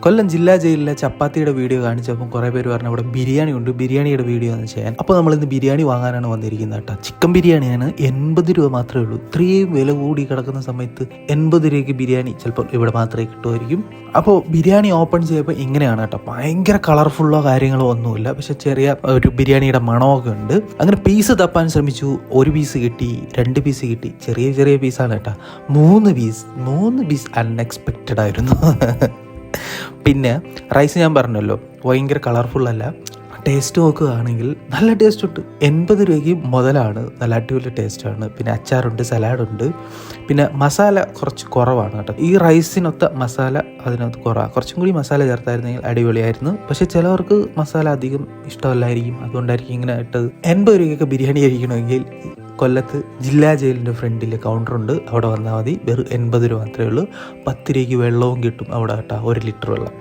കൊല്ലം ജില്ലാ ജയിലിലെ ചപ്പാത്തിയുടെ വീഡിയോ കാണിച്ചപ്പോൾ കുറേ പേര് പറഞ്ഞു അവിടെ ബിരിയാണി ഉണ്ട്, ബിരിയാണിയുടെ വീഡിയോ ഒന്ന് ചെയ്യാൻ. അപ്പോൾ നമ്മളിന്ന് ബിരിയാണി വാങ്ങാനാണ് വന്നിരിക്കുന്നത് കേട്ടോ. ചിക്കൻ ബിരിയാണിയാണ്, 80 രൂപ മാത്രമേ ഉള്ളൂ. ഇത്രയും വില കൂടി കിടക്കുന്ന സമയത്ത് 80 രൂപയ്ക്ക് ബിരിയാണി ചിലപ്പോൾ ഇവിടെ മാത്രമേ കിട്ടുമായിരിക്കും. അപ്പോൾ ബിരിയാണി ഓപ്പൺ ചെയ്തപ്പോൾ ഇങ്ങനെയാണ് കേട്ടോ. ഭയങ്കര കളർഫുള്ളോ കാര്യങ്ങളോ ഒന്നുമില്ല, പക്ഷെ ചെറിയ ഒരു ബിരിയാണിയുടെ മണമൊക്കെ ഉണ്ട്. അങ്ങനെ പീസ് തപ്പാൻ ശ്രമിച്ചു. 1 പീസ് കിട്ടി, 2 പീസ് കിട്ടി. ചെറിയ ചെറിയ പീസാണ് കേട്ടോ. 3 പീസ് അൺഎക്സ്പെക്റ്റഡ് ആയിരുന്നു. പിന്നെ റൈസ് ഞാൻ പറഞ്ഞല്ലോ ഭയങ്കര കളർഫുള്ളല്ല. ടേസ്റ്റ് നോക്കുകയാണെങ്കിൽ നല്ല ടേസ്റ്റ് ഉണ്ട്. 80 രൂപയ്ക്ക് മുതലാണ്. നല്ല അടിപൊളി ടേസ്റ്റാണ്. പിന്നെ അച്ചാറുണ്ട്, സലാഡുണ്ട്. പിന്നെ മസാല കുറച്ച് കുറവാണ് കേട്ടോ. ഈ റൈസിനൊത്ത മസാല അതിനകത്ത് കുറവാണ്. കുറച്ചും കൂടി മസാല ചേർത്തായിരുന്നെങ്കിൽ അടിപൊളിയായിരുന്നു. പക്ഷെ ചിലവർക്ക് മസാല അധികം ഇഷ്ടമല്ലായിരിക്കും, അതുകൊണ്ടായിരിക്കും ഇങ്ങനെ ഇട്ടത്. 80 രൂപയ്ക്കൊക്കെ ബിരിയാണി കഴിക്കണമെങ്കിൽ കൊല്ലത്ത് ജില്ലാ ജയിലിൻ്റെ ഫ്രണ്ടിൽ കൗണ്ടറുണ്ട്, അവിടെ വന്നാൽ മതി. വെറും 80 രൂപ മാത്രമേ ഉള്ളൂ. 10 രൂപയ്ക്ക് വെള്ളവും കിട്ടും അവിടെ കേട്ടോ, 1 ലിറ്റർ വെള്ളം.